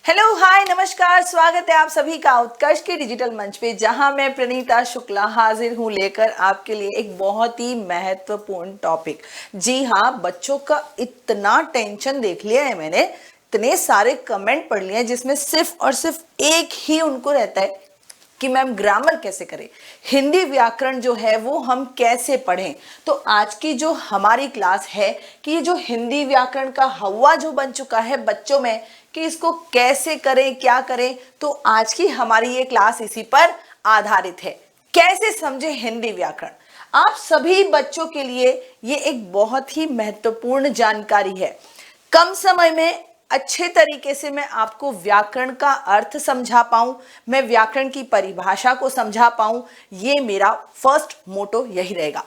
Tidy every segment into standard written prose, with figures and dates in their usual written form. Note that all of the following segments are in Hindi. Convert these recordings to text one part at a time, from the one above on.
हेलो हाय नमस्कार, स्वागत है आप सभी का उत्कर्ष के डिजिटल मंच पे, जहां मैं प्रणीता शुक्ला हाजिर हूं लेकर आपके लिए एक बहुत ही महत्वपूर्ण टॉपिक। जी हाँ, बच्चों का इतना टेंशन देख लिया है मैंने, इतने सारे कमेंट पढ़ लिए हैं जिसमें सिर्फ और सिर्फ एक ही उनको रहता है कि मैम ग्रामर कैसे करें, हिंदी व्याकरण जो है वो हम कैसे पढ़ें। तो आज की जो हमारी क्लास है कि ये जो हिंदी व्याकरण का हवा जो बन चुका है बच्चों में कि इसको कैसे करें, क्या करें, तो आज की हमारी ये क्लास इसी पर आधारित है। कैसे समझे हिंदी व्याकरण, आप सभी बच्चों के लिए ये एक बहुत ही महत्वपूर्ण जानकारी है। कम समय में अच्छे तरीके से मैं आपको व्याकरण का अर्थ समझा पाऊं, मैं व्याकरण की परिभाषा को समझा पाऊं, ये मेरा फर्स्ट मोटो यही रहेगा।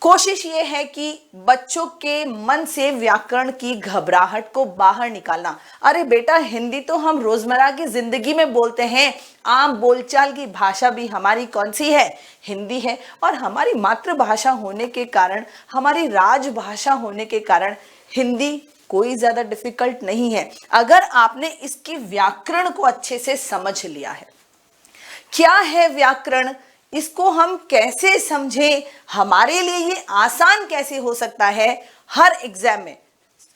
कोशिश ये है कि बच्चों के मन से व्याकरण की घबराहट को बाहर निकालना। अरे बेटा, हिंदी तो हम रोजमर्रा की जिंदगी में बोलते हैं, आम बोलचाल की भाषा भी हमारी कौन सी है, हिंदी है। और हमारी मातृभाषा होने के कारण, हमारी राजभाषा होने के कारण हिंदी कोई ज्यादा डिफिकल्ट नहीं है अगर आपने इसके व्याकरण को अच्छे से समझ लिया है। क्या है व्याकरण, इसको हम कैसे समझें, हमारे लिए ये आसान कैसे हो सकता है। हर एग्जाम में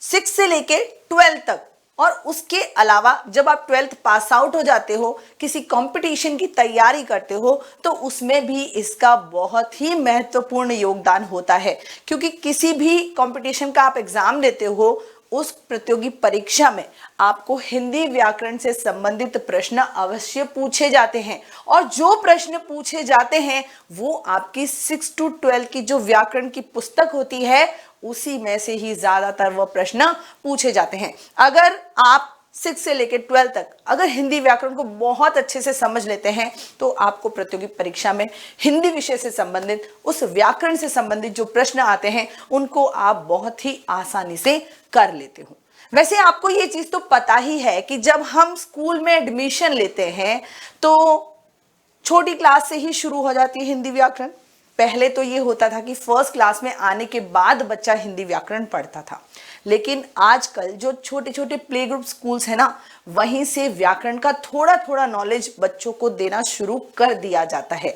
6 से लेके 12 तक, और उसके अलावा जब आप 12th पास आउट हो जाते हो, किसी कंपटीशन की तैयारी करते हो, तो उसमें भी इसका बहुत ही महत्वपूर्ण योगदान होता है। क्योंकि किसी भी कंपटीशन का आप एग्जाम देते हो, उस प्रतियोगी परीक्षा में आपको हिंदी व्याकरण से संबंधित प्रश्न अवश्य पूछे जाते हैं। और जो प्रश्न पूछे जाते हैं वो आपकी 6 to 12 की जो व्याकरण की पुस्तक होती है उसी में से ही ज्यादातर वह प्रश्न पूछे जाते हैं। अगर आप 6 से लेकर 12 तक अगर हिंदी व्याकरण को बहुत अच्छे से समझ लेते हैं तो आपको प्रतियोगी परीक्षा में हिंदी विषय से संबंधित, उस व्याकरण से संबंधित जो प्रश्न आते हैं उनको आप बहुत ही आसानी से कर लेते हो। वैसे आपको ये चीज तो पता ही है कि जब हम स्कूल में एडमिशन लेते हैं तो छोटी क्लास से ही शुरू हो जाती है हिंदी व्याकरण। पहले तो ये होता था कि फर्स्ट क्लास में आने के बाद बच्चा हिंदी व्याकरण पढ़ता था, लेकिन आजकल जो छोटे छोटे प्ले ग्रुप स्कूल्स है ना, वहीं से व्याकरण का थोड़ा थोड़ा नॉलेज बच्चों को देना शुरू कर दिया जाता है।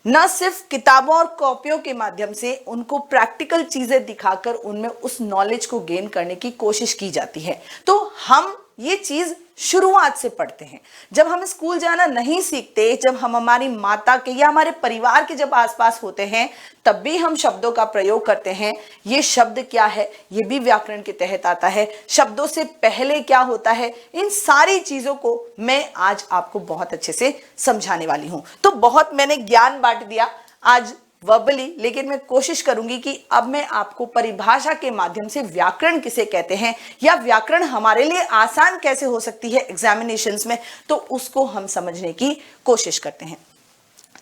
न सिर्फ किताबों और कॉपियों के माध्यम से उनको प्रैक्टिकल चीजें दिखाकर उनमें उस नॉलेज को गेन करने की कोशिश की जाती है। तो हम ये चीज शुरुआत से पढ़ते हैं। जब हम स्कूल जाना नहीं सीखते, जब हम हमारी माता के या हमारे परिवार के जब आसपास होते हैं, तब भी हम शब्दों का प्रयोग करते हैं। ये शब्द क्या है, ये भी व्याकरण के तहत आता है। शब्दों से पहले क्या होता है, इन सारी चीजों को मैं आज आपको बहुत अच्छे से समझाने वाली हूं। तो बहुत मैंने ज्ञान बांट दिया आज वर्बली, लेकिन मैं कोशिश करूंगी कि अब मैं आपको परिभाषा के माध्यम से व्याकरण किसे कहते हैं या व्याकरण हमारे लिए आसान कैसे हो सकती है एग्जामिनेशंस में, तो उसको हम समझने की कोशिश करते हैं।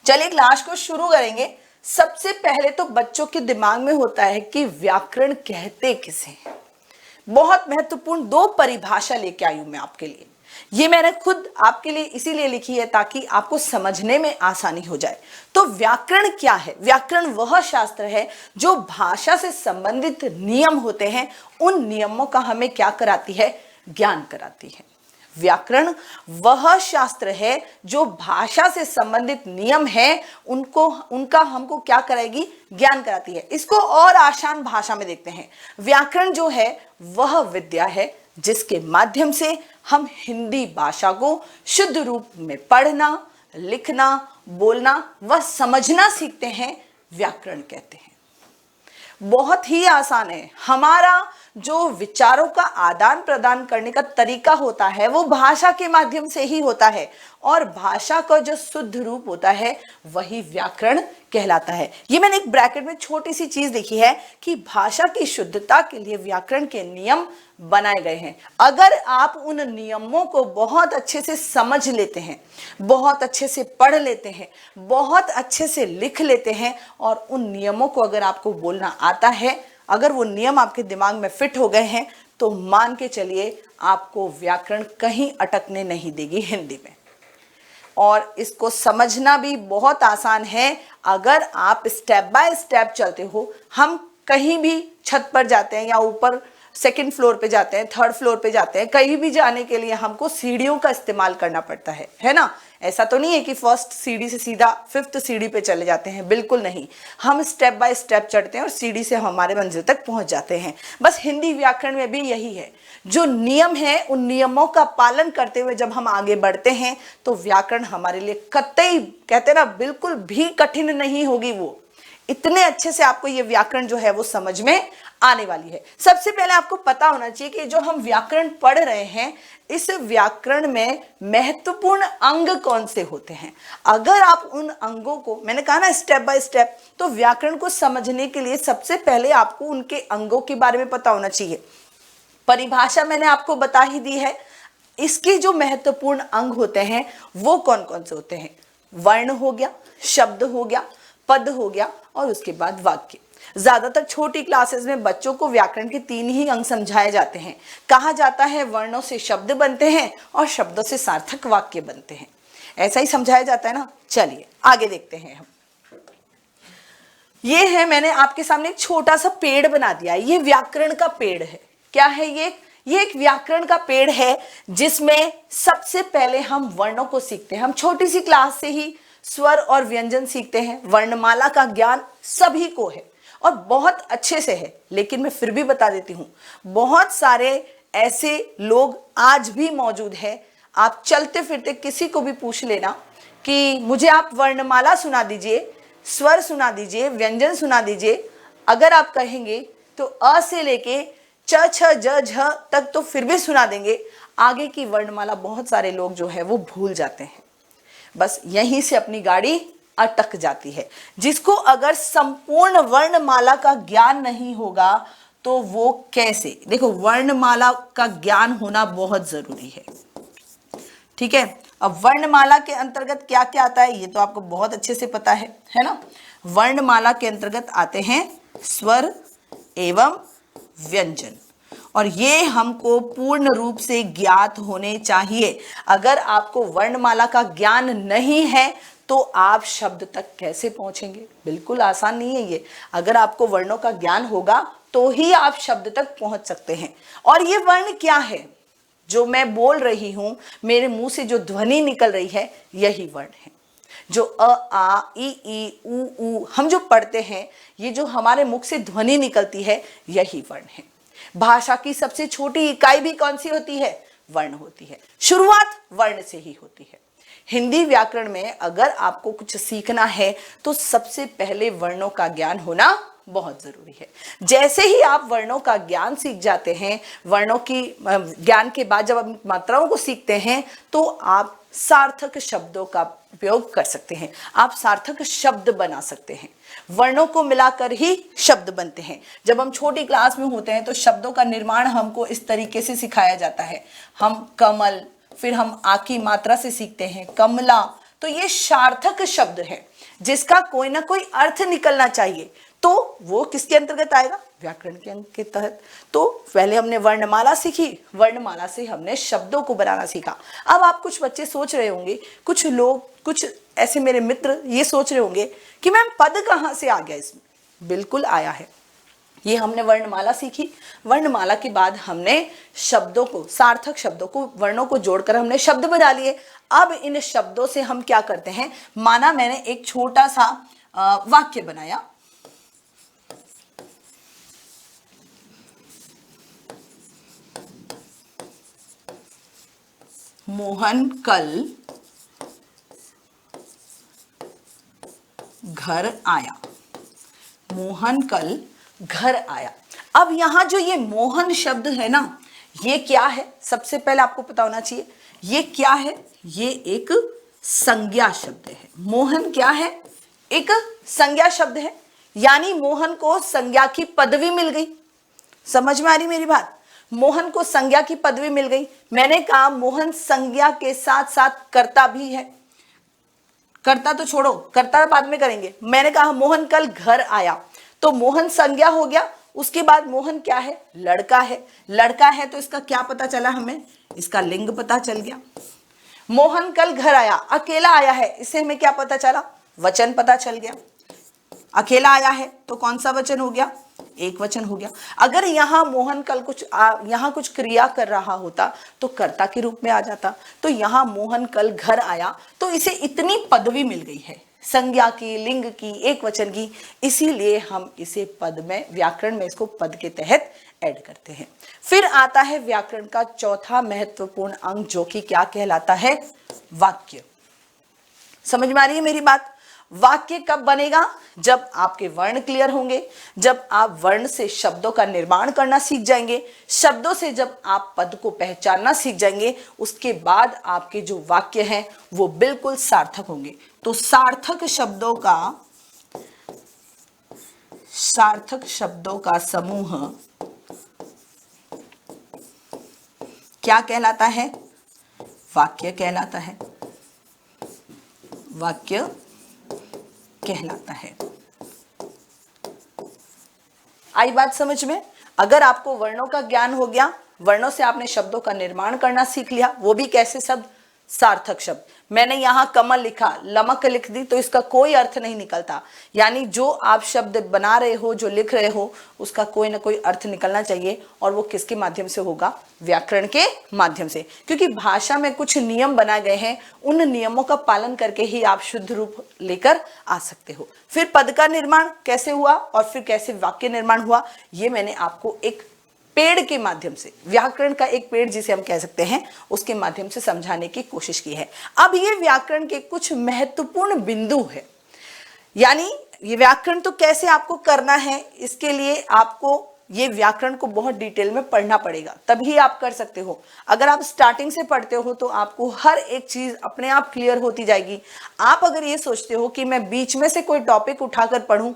चलिए क्लास को शुरू करेंगे। सबसे पहले तो बच्चों के दिमाग में होता है कि व्याकरण कहते किसे हैं। बहुत महत्वपूर्ण 2 परिभाषा लेके आई हूं मैं आपके लिए। ये मैंने खुद आपके लिए इसीलिए लिखी है ताकि आपको समझने में आसानी हो जाए। तो व्याकरण क्या है? व्याकरण वह शास्त्र है जो भाषा से संबंधित नियम होते हैं, उन नियमों का हमें क्या कराती है? ज्ञान कराती है। व्याकरण वह शास्त्र है जो भाषा से संबंधित नियम है उनका हमको क्या कराएगी? ज्ञान कराती है। इसको और आसान भाषा में देखते हैं। व्याकरण जो है वह विद्या है जिसके माध्यम से हम हिंदी भाषा को शुद्ध रूप में पढ़ना, लिखना, बोलना व समझना सीखते हैं, व्याकरण कहते हैं। बहुत ही आसान है। हमारा जो विचारों का आदान प्रदान करने का तरीका होता है वो भाषा के माध्यम से ही होता है, और भाषा का जो शुद्ध रूप होता है वही व्याकरण कहलाता है। ये मैंने एक ब्रैकेट में छोटी सी चीज लिखी है कि भाषा की शुद्धता के लिए व्याकरण के नियम बनाए गए हैं। अगर आप उन नियमों को बहुत अच्छे से समझ लेते हैं, बहुत अच्छे से पढ़ लेते हैं, बहुत अच्छे से लिख लेते हैं, और उन नियमों को अगर आपको बोलना आता है, अगर वो नियम आपके दिमाग में फिट हो गए हैं, तो मान के चलिए आपको व्याकरण कहीं अटकने नहीं देगी हिंदी में। और इसको समझना भी बहुत आसान है अगर आप स्टेप बाय स्टेप चलते हो। हम कहीं भी छत पर जाते हैं या ऊपर सेकंड फ्लोर पे जाते हैं, थर्ड फ्लोर पे जाते हैं, कहीं भी जाने के लिए हमको सीढ़ियों का इस्तेमाल करना पड़ता है ना। ऐसा तो नहीं है कि फर्स्ट सीढ़ी से सीधा फिफ्थ सीढ़ी पे चले जाते हैं, बिल्कुल नहीं। हम स्टेप बाय स्टेप चढ़ते हैं और सीढ़ी से हमारे मंजिल तक पहुंच जाते हैं। बस हिंदी व्याकरण में भी यही है, जो नियम है उन नियमों का पालन करते हुए जब हम आगे बढ़ते हैं तो व्याकरण हमारे लिए कतई, कहते हैं ना, बिल्कुल भी कठिन नहीं होगी। वो इतने अच्छे से आपको ये व्याकरण जो है वो समझ में आने वाली है। सबसे पहले आपको पता होना चाहिए कि जो हम व्याकरण पढ़ रहे हैं, इस व्याकरण में महत्वपूर्ण अंग कौन से होते हैं। अगर आप उन अंगों को, मैंने कहा ना स्टेप बाय स्टेप, तो व्याकरण को समझने के लिए सबसे पहले आपको उनके अंगों के बारे में पता होना चाहिए। परिभाषा मैंने आपको बता ही दी है। इसके जो महत्वपूर्ण अंग होते हैं वो कौन कौन से होते हैं? वर्ण हो गया, शब्द हो गया, पद हो गया और उसके बाद वाक्य। ज्यादातर छोटी क्लासेस में बच्चों को व्याकरण के 3 ही अंग समझाए जाते हैं। कहा जाता है वर्णों से शब्द बनते हैं और शब्दों से सार्थक वाक्य बनते हैं। ऐसा ही समझाया जाता है ना। चलिए आगे देखते हैं हम। ये है, मैंने आपके सामने एक छोटा सा पेड़ बना दिया है। ये व्याकरण का पेड़ है। क्या है ये? ये एक व्याकरण का पेड़ है जिसमें सबसे पहले हम वर्णों को सीखते हैं। हम छोटी सी क्लास से ही स्वर और व्यंजन सीखते हैं। वर्णमाला का ज्ञान सभी को है और बहुत अच्छे से है, लेकिन मैं फिर भी बता देती हूं, बहुत सारे ऐसे लोग आज भी मौजूद हैं। आप चलते फिरते किसी को भी पूछ लेना कि मुझे आप वर्णमाला सुना दीजिए, स्वर सुना दीजिए, व्यंजन सुना दीजिए। अगर आप कहेंगे तो अ से लेके च छ ज झ तक तो फिर भी सुना देंगे, आगे की वर्णमाला बहुत सारे लोग जो है वो भूल जाते हैं। बस यहीं से अपनी गाड़ी अटक जाती है। जिसको अगर संपूर्ण वर्णमाला का ज्ञान नहीं होगा तो वो कैसे, देखो वर्णमाला का ज्ञान होना बहुत जरूरी है, ठीक है। अब वर्णमाला के अंतर्गत क्या क्या आता है ये तो आपको बहुत अच्छे से पता है ना। वर्णमाला के अंतर्गत आते हैं स्वर एवं व्यंजन, और ये हमको पूर्ण रूप से ज्ञात होने चाहिए। अगर आपको वर्णमाला का ज्ञान नहीं है तो आप शब्द तक कैसे पहुंचेंगे? बिल्कुल आसान नहीं है ये। अगर आपको वर्णों का ज्ञान होगा तो ही आप शब्द तक पहुंच सकते हैं। और ये वर्ण क्या है? जो मैं बोल रही हूं, मेरे मुंह से जो ध्वनि निकल रही है, यही वर्ण है। जो अ आ ई उ ऊ हम जो पढ़ते हैं, ये जो हमारे मुख से ध्वनि निकलती है, यही वर्ण है। भाषा की सबसे छोटी इकाई भी कौन सी होती है? वर्ण होती है। शुरुआत वर्ण से ही होती है। हिंदी व्याकरण में अगर आपको कुछ सीखना है तो सबसे पहले वर्णों का ज्ञान होना बहुत जरूरी है। जैसे ही आप वर्णों का ज्ञान सीख जाते हैं, वर्णों की ज्ञान के बाद जब आप मात्राओं को सीखते हैं तो आप सार्थक शब्दों का उपयोग कर सकते हैं। आप सार्थक शब्द बना सकते हैं। वर्णों को मिलाकर ही शब्द बनते हैं। जब हम छोटी क्लास में होते हैं तो शब्दों का निर्माण हमको इस तरीके से सिखाया जाता है। हम कमल, फिर हम आ की मात्रा से सीखते हैं कमला, तो ये सार्थक शब्द है जिसका कोई ना कोई अर्थ निकलना चाहिए। तो वो किसके अंतर्गत आएगा? व्याकरण के अंग के तहत। तो पहले हमने वर्णमाला सीखी, वर्णमाला से हमने शब्दों को बनाना सीखा। अब आप कुछ बच्चे सोच रहे होंगे, कुछ लोग, कुछ ऐसे मेरे मित्र ये सोच रहे होंगे कि मैम पद कहाँ से आ गया इसमें? बिल्कुल आया है। ये हमने वर्णमाला सीखी, वर्णमाला के बाद हमने शब्दों को, सार्थक शब्दों को, वर्णों को जोड़कर हमने शब्द बना लिए। अब इन शब्दों से हम क्या करते हैं? माना मैंने एक छोटा सा वाक्य बनाया, मोहन कल घर आया। मोहन कल घर आया। अब यहां जो ये मोहन शब्द है ना, ये क्या है? सबसे पहले आपको पता होना चाहिए ये क्या है। ये एक संज्ञा शब्द है। मोहन क्या है? एक संज्ञा शब्द है, यानी मोहन को संज्ञा की पदवी मिल गई। समझ में आ रही मेरी बात? मोहन को संज्ञा की पदवी मिल गई। मैंने कहा मोहन संज्ञा के साथ साथ कर्ता भी है। कर्ता तो छोड़ो, कर्ता बाद में करेंगे। मैंने कहा मोहन कल घर आया, तो मोहन संज्ञा हो गया। उसके बाद मोहन क्या है? लड़का है। लड़का है तो इसका क्या पता चला हमें? इसका लिंग पता चल गया। मोहन कल घर आया, अकेला आया है, इससे हमें क्या पता चला? वचन पता चल गया। अकेला आया है तो कौन सा वचन हो गया? एक वचन हो गया। अगर यहाँ मोहन कल यहाँ कुछ क्रिया कर रहा होता तो कर्ता के रूप में आ जाता। तो यहाँ मोहन कल घर आया तो इसे इतनी पदवी मिल गई है, संज्ञा की, लिंग की, एक वचन की, इसीलिए हम इसे पद में, व्याकरण में इसको पद के तहत ऐड करते हैं। फिर आता है व्याकरण का चौथा महत्वपूर्ण अंग, जो कि क्या कहलाता है? वाक्य। समझ में आ रही है मेरी बात? वाक्य कब बनेगा? जब आपके वर्ण क्लियर होंगे, जब आप वर्ण से शब्दों का निर्माण करना सीख जाएंगे, शब्दों से जब आप पद को पहचानना सीख जाएंगे, उसके बाद आपके जो वाक्य हैं वो बिल्कुल सार्थक होंगे। तो सार्थक शब्दों का समूह क्या कहलाता है? वाक्य कहलाता है। वाक्य कहलाता है। आई बात समझ में? अगर आपको वर्णों का ज्ञान हो गया, वर्णों से आपने शब्दों का निर्माण करना सीख लिया, वो भी कैसे शब्द? सार्थक शब्द। मैंने यहां कमल लिखा, लमक लिख दी तो इसका कोई अर्थ नहीं निकलता। यानी जो आप शब्द बना रहे हो, जो लिख रहे हो, उसका कोई ना कोई अर्थ निकलना चाहिए, और वो किसके माध्यम से होगा? व्याकरण के माध्यम से। क्योंकि भाषा में कुछ नियम बनाए गए हैं, उन नियमों का पालन करके ही आप शुद्ध रूप लेकर आ सकते हो। फिर पद का निर्माण कैसे हुआ और फिर कैसे वाक्य निर्माण हुआ, ये मैंने आपको एक पेड़ के माध्यम से, व्याकरण का एक पेड़ जिसे हम कह सकते हैं, उसके माध्यम से समझाने की कोशिश की है। अब ये व्याकरण के कुछ महत्वपूर्ण बिंदु है, यानी ये व्याकरण तो कैसे आपको करना है, इसके लिए आपको ये व्याकरण को बहुत डिटेल में पढ़ना पड़ेगा, तभी आप कर सकते हो। अगर आप स्टार्टिंग से पढ़ते हो तो आपको हर एक चीज अपने आप क्लियर होती जाएगी। आप अगर ये सोचते हो कि मैं बीच में से कोई टॉपिक उठाकर पढ़ूं,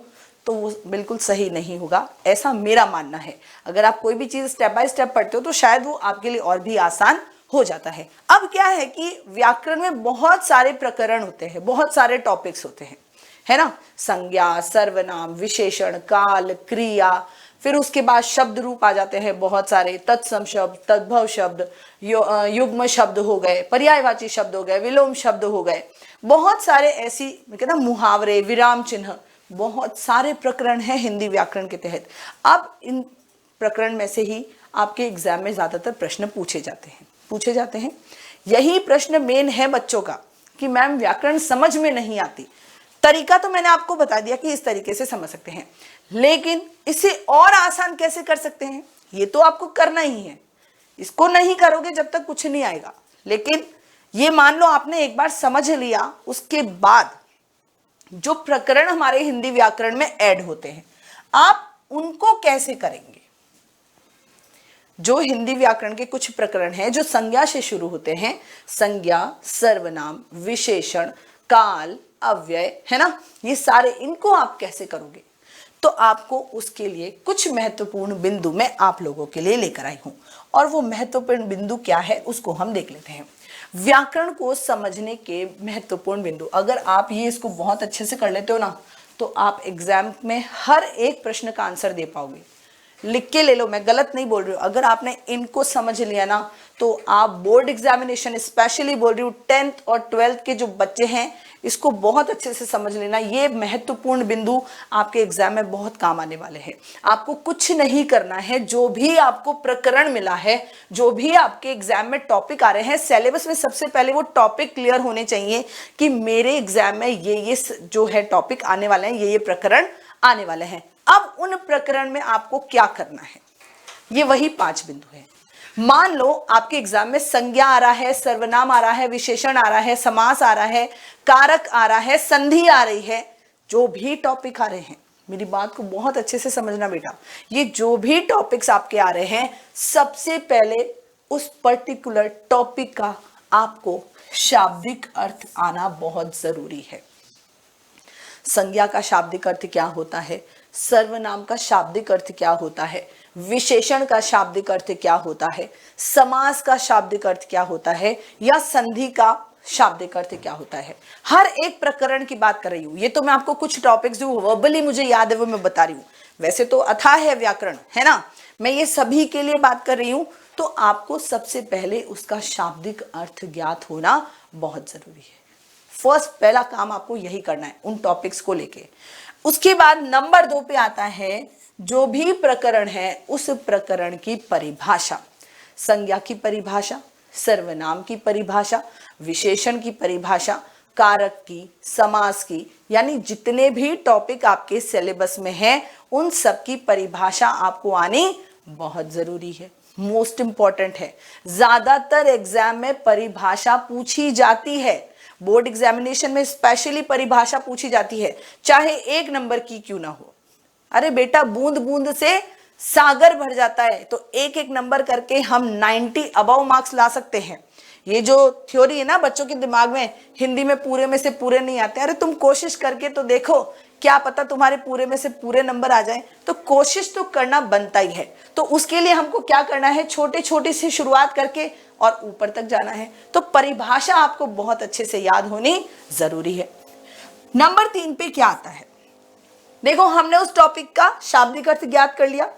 तो वो बिल्कुल सही नहीं होगा, ऐसा मेरा मानना है। अगर आप कोई भी चीज स्टेप बाय स्टेप पढ़ते हो तो शायद वो आपके लिए और भी आसान हो जाता है। अब क्या है कि व्याकरण में बहुत सारे प्रकरण होते हैं, बहुत सारे टॉपिक्स होते हैं, है ना? संज्ञा, सर्वनाम, विशेषण, काल, क्रिया, फिर उसके बाद शब्द रूप आ जाते हैं बहुत सारे, तत्सम शब्द, तद्भव शब्द, युग्म शब्द हो गए, पर्यायवाची शब्द हो गए, विलोम शब्द हो गए, बहुत सारे ऐसी कहते हैं मुहावरे, विराम चिन्ह, बहुत सारे प्रकरण हैं हिंदी व्याकरण के तहत। अब इन प्रकरण में से ही आपके एग्जाम में ज्यादातर प्रश्न पूछे जाते हैं। यही प्रश्न मेन है बच्चों का कि मैम व्याकरण समझ में नहीं आती। तरीका तो मैंने आपको बता दिया कि इस तरीके से समझ सकते हैं, लेकिन इसे और आसान कैसे कर सकते हैं, ये तो आपको करना ही है। इसको नहीं करोगे जब तक कुछ नहीं आएगा। लेकिन ये मान लो आपने एक बार समझ लिया, उसके बाद जो प्रकरण हमारे हिंदी व्याकरण में ऐड होते हैं, आप उनको कैसे करेंगे? जो हिंदी व्याकरण के कुछ प्रकरण हैं जो संज्ञा से शुरू होते हैं, संज्ञा, सर्वनाम, विशेषण, काल, अव्यय, है ना, ये सारे, इनको आप कैसे करोगे? तो आपको उसके लिए कुछ महत्वपूर्ण बिंदु मैं आप लोगों के लिए लेकर आई हूं, और वो महत्वपूर्ण बिंदु क्या है उसको हम देख लेते हैं। व्याकरण को समझने के महत्वपूर्ण बिंदु, अगर आप ये इसको बहुत अच्छे से कर लेते हो ना, तो आप एग्जाम में हर एक प्रश्न का आंसर दे पाओगे। लिख के ले लो, मैं गलत नहीं बोल रही हूँ। अगर आपने इनको समझ लिया ना, तो आप बोर्ड एग्जामिनेशन, स्पेशली बोल रही हूँ 10th और 12th के जो बच्चे हैं, इसको बहुत अच्छे से समझ लेना। ये महत्वपूर्ण बिंदु आपके एग्जाम में बहुत काम आने वाले हैं। आपको कुछ नहीं करना है, जो भी आपको प्रकरण मिला है, जो भी आपके एग्जाम में टॉपिक आ रहे हैं, सिलेबस में सबसे पहले वो टॉपिक क्लियर होने चाहिए कि मेरे एग्जाम में ये जो है टॉपिक आने वाले हैं, ये प्रकरण आने वाले हैं। अब उन प्रकरण में आपको क्या करना है, ये वही 5 बिंदु है। मान लो आपके एग्जाम में संज्ञा आ रहा है, सर्वनाम आ रहा है, विशेषण आ रहा है, समास आ रहा है, कारक आ रहा है, संधि आ रही है, जो भी टॉपिक आ रहे हैं, मेरी बात को बहुत अच्छे से समझना बेटा, ये जो भी टॉपिक्स आपके आ रहे हैं, सबसे पहले उस पर्टिकुलर टॉपिक का आपको शाब्दिक अर्थ आना बहुत जरूरी है। संज्ञा का शाब्दिक अर्थ क्या होता है, सर्वनाम का शाब्दिक अर्थ क्या होता है, विशेषण का शाब्दिक अर्थ क्या होता है, समास का शाब्दिक अर्थ क्या होता है, या संधि का शाब्दिक अर्थ क्या होता है। हर एक प्रकरण की बात कर रही हूं। ये तो मैं आपको कुछ टॉपिक्स जो वर्बली मुझे याद है वो मैं बता रही हूँ, वैसे तो अथाह है व्याकरण, है ना, मैं ये सभी के लिए बात कर रही हूं। तो आपको सबसे पहले उसका शाब्दिक अर्थ ज्ञात होना बहुत जरूरी है। पहला काम आपको यही करना है उन टॉपिक्स को लेके। उसके बाद नंबर 2 पे आता है जो भी प्रकरण है उस प्रकरण की परिभाषा, संज्ञा की परिभाषा, सर्वनाम की परिभाषा, विशेषण की परिभाषा, कारक की, समास की, यानी जितने भी टॉपिक आपके सिलेबस में हैं उन सब की परिभाषा आपको आनी बहुत जरूरी है, मोस्ट इंपॉर्टेंट है। ज्यादातर एग्जाम में परिभाषा पूछी जाती है, बोर्ड एग्जामिनेशन में स्पेशली परिभाषा पूछी जाती है, चाहे 1 नंबर की क्यों ना हो। अरे बेटा, बूंद बूंद से सागर भर जाता है, तो एक एक नंबर करके हम 90 अबव मार्क्स ला सकते हैं। ये जो थ्योरी है ना बच्चों के दिमाग में, हिंदी में पूरे में से पूरे नहीं आते, अरे तुम कोशिश करके तो देखो, क्या पता तुम्हारे पूरे में से पूरे नंबर आ जाए। तो कोशिश तो करना बनता ही है। तो उसके लिए हमको क्या करना है, छोटे छोटे से शुरुआत करके और ऊपर तक जाना है। तो परिभाषा आपको बहुत अच्छे से याद होनी जरूरी है। नंबर 3 पे क्या आता है, देखो हमने उस टॉपिक का शाब्दिक अर्थ ज्ञात कर लिया,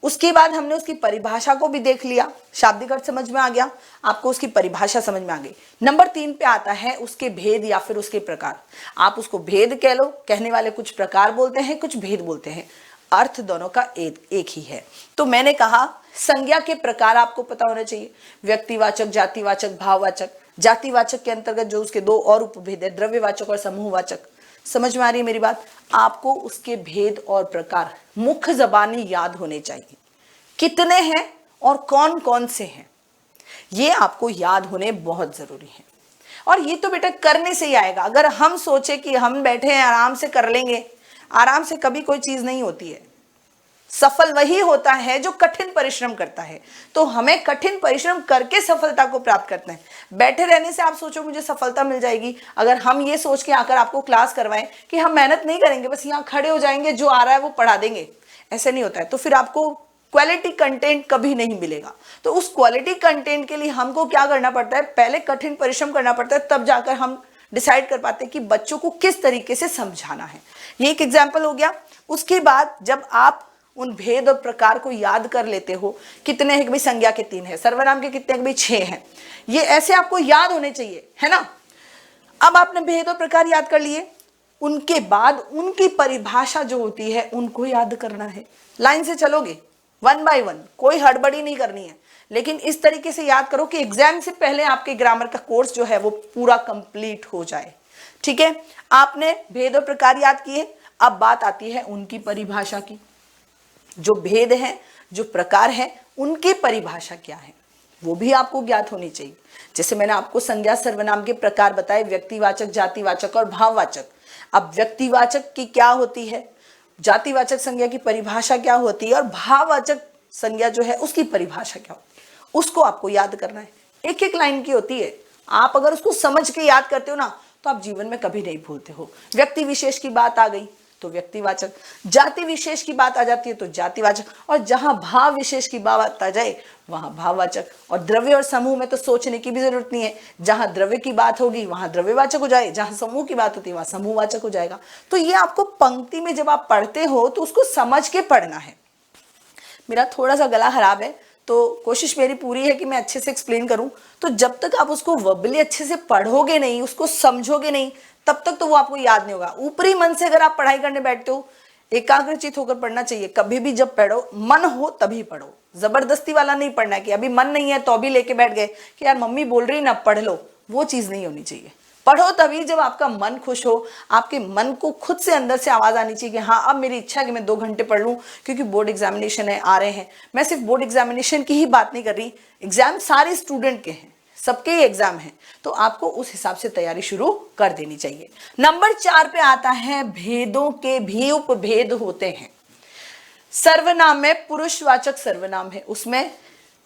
उसके बाद हमने उसकी परिभाषा को भी देख लिया, शाब्दिक अर्थ समझ में आ गया, आपको उसकी परिभाषा समझ में आ गई। नंबर 3 पे आता है उसके भेद या फिर उसके प्रकार। आप उसको भेद कह लो, कहने वाले कुछ प्रकार बोलते हैं, कुछ भेद बोलते हैं, अर्थ दोनों का एक ही है। तो मैंने कहा संज्ञा के प्रकार आपको पता होना चाहिए, व्यक्तिवाचक, जातिवाचक, भाववाचक। जातिवाचक के अंतर्गत जो उसके 2 और उपभेद है, द्रव्यवाचक और समूहवाचक। समझ में आ रही है मेरी बात? आपको उसके भेद और प्रकार मुख्य जबानी याद होने चाहिए, कितने हैं और कौन कौन से हैं, ये आपको याद होने बहुत जरूरी है। और ये तो बेटा करने से ही आएगा। अगर हम सोचे कि हम बैठे हैं आराम से कर लेंगे, आराम से कभी कोई चीज नहीं होती है। सफल वही होता है जो कठिन परिश्रम करता है। तो हमें कठिन परिश्रम करके सफलता को प्राप्त करना है। बैठे रहने से आप सोचो मुझे सफलता मिल जाएगी, अगर हम ये सोच के आकर आपको क्लास करवाएं कि हम मेहनत नहीं करेंगे, बस यहाँ खड़े हो जाएंगे, जो आ रहा है वो पढ़ा देंगे, ऐसे नहीं होता है। तो फिर आपको क्वालिटी कंटेंट कभी नहीं मिलेगा। तो उस क्वालिटी कंटेंट के लिए हमको क्या करना पड़ता है, पहले कठिन परिश्रम करना पड़ता है, तब जाकर हम डिसाइड कर पाते हैं कि बच्चों को किस तरीके से समझाना है। ये एक एग्जाम्पल हो गया। उसके बाद जब आप उन भेद और प्रकार को याद कर लेते हो, कितने हैं कि भाई संज्ञा के 3 है, सर्वनाम के कितने हैं कि भाई 6 हैं, ये ऐसे आपको याद होने चाहिए, है ना। अब आपने भेद और प्रकार याद कर लिए, उनके बाद उनकी परिभाषा जो होती है उनको याद करना है। लाइन से चलोगे, 1 बाय 1, कोई हड़बड़ी नहीं करनी है, लेकिन इस तरीके से याद करो कि एग्जाम से पहले आपके ग्रामर का कोर्स जो है वो पूरा कंप्लीट हो जाए। ठीक है, आपने भेद और प्रकार याद किए। अब बात आती है उनकी परिभाषा की। जो भेद है, जो प्रकार है, उनकी परिभाषा क्या है वो भी आपको ज्ञात होनी चाहिए। जैसे मैंने आपको संज्ञा सर्वनाम के प्रकार बताए, व्यक्तिवाचक, जातिवाचक और भाववाचक। अब व्यक्तिवाचक की क्या होती है, जातिवाचक संज्ञा की परिभाषा क्या होती है, और भाववाचक संज्ञा जो है उसकी परिभाषा क्या होती है, उसको आपको याद करना है। एक एक लाइन की होती है, आप अगर उसको समझ के याद करते हो ना तो आप जीवन में कभी नहीं भूलते हो। व्यक्ति विशेष की बात आ गई तो व्यक्तिवाचक, जाति विशेष की बात आ जाती है तो जातिवाचक, और जहां भाव विशेष की बात आ जाए वहां भाववाचक। और द्रव्य और समूह में तो सोचने की भी जरूरत नहीं है, जहां द्रव्य की बात होगी वहां द्रव्यवाचक हो जाए, जहां समूह की बात होती है वहां समूहवाचक हो जाएगा। तो ये आपको पंक्ति में जब आप पढ़ते हो तो उसको समझ के पढ़ना है। मेरा थोड़ा सा गला खराब है तो कोशिश मेरी पूरी है कि मैं अच्छे से एक्सप्लेन करूं। तो जब तक आप उसको वर्बली अच्छे से पढ़ोगे नहीं, उसको समझोगे नहीं, तब तक तो वो आपको याद नहीं होगा। ऊपरी मन से अगर आप पढ़ाई करने बैठते हो, एकाग्रचित होकर पढ़ना चाहिए। कभी भी जब पढ़ो, मन हो तभी पढ़ो, जबरदस्ती वाला नहीं पढ़ना है कि अभी मन नहीं है तो अभी लेके बैठ गए कि यार मम्मी बोल रही ना पढ़ लो, वो चीज नहीं होनी चाहिए। पढ़ो तभी जब आपका मन खुश हो, आपके मन को खुद से अंदर से आवाज आनी चाहिए कि हाँ अब मेरी इच्छा है कि मैं 2 घंटे पढ़ लूं, क्योंकि बोर्ड एग्जामिनेशन है, आ रहे हैं। मैं सिर्फ बोर्ड एग्जामिनेशन की ही बात नहीं कर रही, एग्जाम सारे स्टूडेंट के हैं, सबके ही एग्जाम है, तो आपको उस हिसाब से तैयारी शुरू कर देनी चाहिए। नंबर 4 पे आता है भेदों के भी उपभेद होते हैं। सर्वनाम में पुरुषवाचक सर्वनाम है, उसमें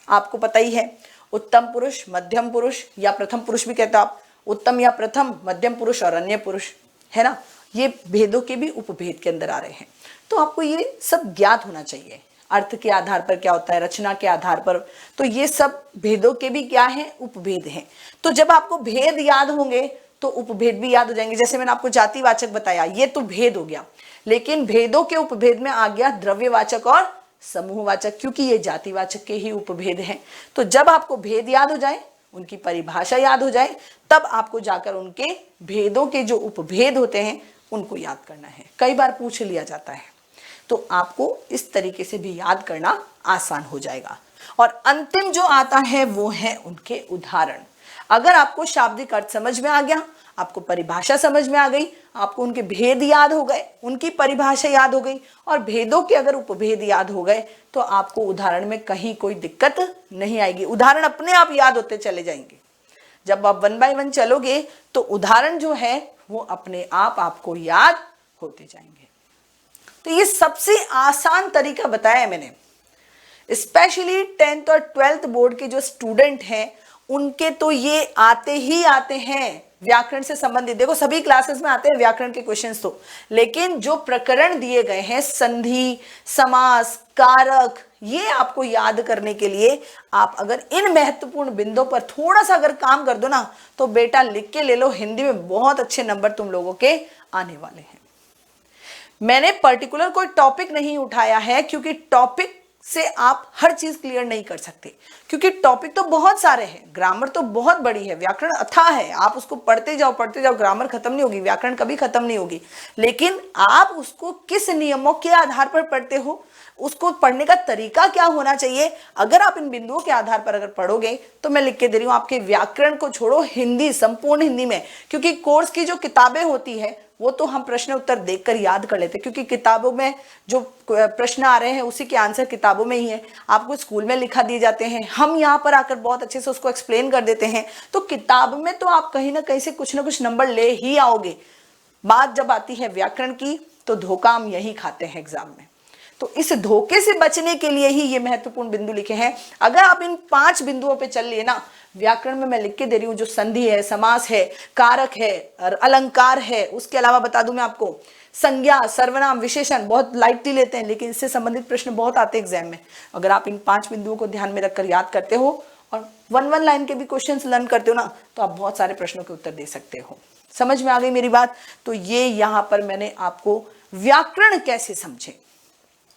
आपको पता ही है उत्तम पुरुष, मध्यम पुरुष या प्रथम पुरुष भी कहते हो आप, उत्तम या प्रथम, मध्यम पुरुष और अन्य पुरुष, है ना। ये भेदों के भी उपभेद के अंदर आ रहे हैं। तो आपको ये सब ज्ञात होना चाहिए, अर्थ के आधार पर क्या होता है, रचना के आधार पर। तो ये सब भेदों के भी क्या है, उपभेद हैं। तो जब आपको भेद याद होंगे तो उपभेद भी याद हो जाएंगे। जैसे मैंने आपको जातिवाचक बताया, ये तो भेद हो गया, लेकिन भेदों के उपभेद में आ गया द्रव्यवाचक और समूहवाचक, क्योंकि ये जातिवाचक के ही उपभेद हैं। तो जब आपको भेद याद हो जाए, उनकी परिभाषा याद हो जाए, तब आपको जाकर उनके भेदों के जो उपभेद होते हैं उनको याद करना है। कई बार पूछ लिया जाता है, तो आपको इस तरीके से भी याद करना आसान हो जाएगा। और अंतिम जो आता है वो है उनके उदाहरण। अगर आपको शाब्दिक अर्थ समझ में आ गया, आपको परिभाषा समझ में आ गई, आपको उनके भेद याद हो गए, उनकी परिभाषा याद हो गई और भेदों के अगर उपभेद याद हो गए, तो आपको उदाहरण में कहीं कोई दिक्कत नहीं आएगी। उदाहरण अपने आप याद होते चले जाएंगे। जब आप 1 बाय 1 चलोगे तो उदाहरण जो है वो अपने आप आपको याद होते जाएंगे। तो ये सबसे आसान तरीका बताया है मैंने। स्पेशली 10th और 12th बोर्ड के जो स्टूडेंट हैं उनके तो ये आते ही आते हैं व्याकरण से संबंधित। देखो सभी क्लासेस में आते हैं व्याकरण के क्वेश्चंस तो, लेकिन जो प्रकरण दिए गए हैं संधि, समास, कारक, ये आपको याद करने के लिए आप अगर इन महत्वपूर्ण बिंदुओं पर थोड़ा सा अगर काम कर दो ना, तो बेटा लिख के ले लो, हिंदी में बहुत अच्छे नंबर तुम लोगों के आने वाले हैं। मैंने पर्टिकुलर कोई टॉपिक नहीं उठाया है, क्योंकि टॉपिक से आप हर चीज क्लियर नहीं कर सकते, क्योंकि टॉपिक तो बहुत सारे हैं, ग्रामर तो बहुत बड़ी है, व्याकरण अथाह है, आप उसको पढ़ते जाओ, ग्रामर खत्म नहीं होगी, व्याकरण कभी खत्म नहीं होगी। लेकिन आप उसको किस नियमों के आधार पर पढ़ते हो, उसको पढ़ने का तरीका क्या होना चाहिए, अगर आप इन बिंदुओं के आधार पर अगर पढ़ोगे, तो मैं लिख के दे रही हूं आपके व्याकरण को छोड़ो, हिंदी, संपूर्ण हिंदी में, क्योंकि कोर्स की जो किताबें होती है वो तो हम प्रश्न उत्तर देखकर याद कर लेते हैं, क्योंकि किताबों में जो प्रश्न आ रहे हैं उसी के आंसर किताबों में ही है, आपको स्कूल में लिखा दिए जाते हैं, हम यहाँ पर आकर बहुत अच्छे से उसको एक्सप्लेन कर देते हैं। तो किताब में तो आप कहीं ना कहीं से कुछ ना कुछ नंबर ले ही आओगे। बात जब आती है व्याकरण की, तो धोखा हम यही खाते हैं एग्जाम में। तो इस धोखे से बचने के लिए ही ये महत्वपूर्ण बिंदु लिखे हैं। अगर आप इन 5 बिंदुओं पे चल लिए ना, व्याकरण में मैं लिख के दे रही हूँ, जो संधि है, समास है, कारक है, अलंकार है, उसके अलावा बता दूं मैं आपको संज्ञा, सर्वनाम, विशेषण बहुत लाइटली लेते हैं, लेकिन इससे संबंधित प्रश्न बहुत आते हैं एग्जाम में। अगर आप इन 5 बिंदुओं को ध्यान में रखकर याद करते हो और 1 लाइन के भी क्वेश्चन लर्न करते हो ना, तो आप बहुत सारे प्रश्नों के उत्तर दे सकते हो। समझ में आ गई मेरी बात? तो ये यहाँ पर मैंने आपको व्याकरण कैसे समझे,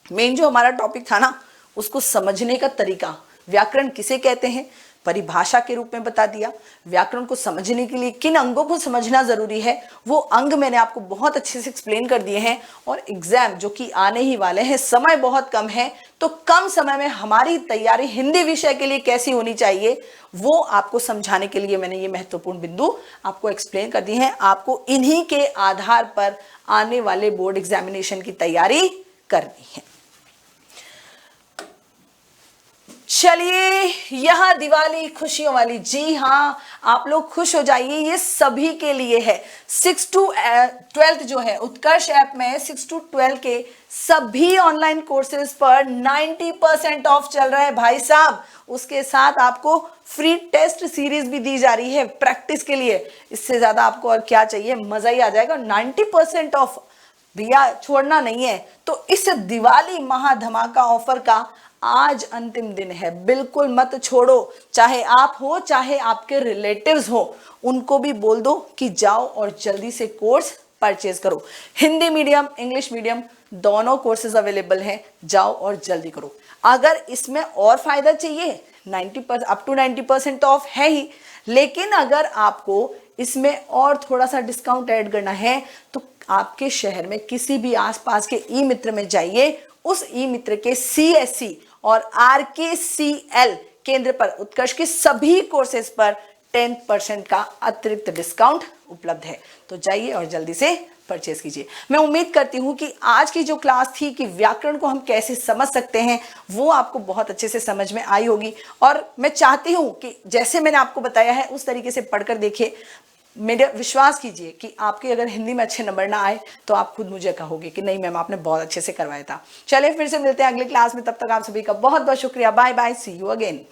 मेन जो हमारा टॉपिक था ना, उसको समझने का तरीका, व्याकरण किसे कहते हैं, परिभाषा के रूप में बता दिया। व्याकरण को समझने के लिए किन अंगों को समझना जरूरी है, वो अंग मैंने आपको बहुत अच्छे से एक्सप्लेन कर दिए हैं। और एग्जाम जो कि आने ही वाले हैं, समय बहुत कम है, तो कम समय में हमारी तैयारी हिंदी विषय के लिए कैसी होनी चाहिए, वो आपको समझाने के लिए मैंने ये महत्वपूर्ण बिंदु आपको एक्सप्लेन कर दिए हैं। आपको इन्हीं के आधार पर आने वाले बोर्ड एग्जामिनेशन की तैयारी करनी है। चलिए, यह दिवाली खुशियों वाली, जी हाँ, आप लोग खुश हो जाइए, ये सभी के लिए है। 6 to 12 जो है उत्कर्ष ऐप में 6 to 12 के सभी ऑनलाइन कोर्सेज पर 90% ऑफ चल रहा है भाई साहब। उसके साथ आपको फ्री टेस्ट सीरीज भी दी जा रही है प्रैक्टिस के लिए। इससे ज्यादा आपको और क्या चाहिए, मजा ही आ जाएगा। 90% ऑफ भैया, छोड़ना नहीं है। तो इस दिवाली महाधमाका ऑफर का आज अंतिम दिन है, बिल्कुल मत छोड़ो। चाहे आप हो, चाहे आपके रिलेटिव्स हो, उनको भी बोल दो कि जाओ और जल्दी से कोर्स परचेज करो। हिंदी मीडियम, इंग्लिश मीडियम दोनों कोर्सेज अवेलेबल हैं, जाओ और जल्दी करो। अगर इसमें और फायदा चाहिए, 90% अप टू 90% ऑफ है ही, लेकिन अगर आपको इसमें और थोड़ा सा डिस्काउंट ऐड करना है, तो आपके शहर में किसी भी आसपास के ई मित्र में जाइए, उस ई मित्र के CSC और RKCL केंद्र पर उत्कर्ष के सभी कोर्सेज पर 10% का अतिरिक्त डिस्काउंट उपलब्ध है। तो जाइए और जल्दी से परचेज कीजिए। मैं उम्मीद करती हूं कि आज की जो क्लास थी कि व्याकरण को हम कैसे समझ सकते हैं, वो आपको बहुत अच्छे से समझ में आई होगी। और मैं चाहती हूं कि जैसे मैंने आपको बताया है उस तरीके से पढ़कर देखिए। मेरे विश्वास कीजिए कि आपके अगर हिंदी में अच्छे नंबर ना आए, तो आप खुद मुझे कहोगे कि नहीं मैम, आपने बहुत अच्छे से करवाया था। चलिए फिर से मिलते हैं अगली क्लास में, तब तक आप सभी का बहुत बहुत शुक्रिया। Bye bye, see you again.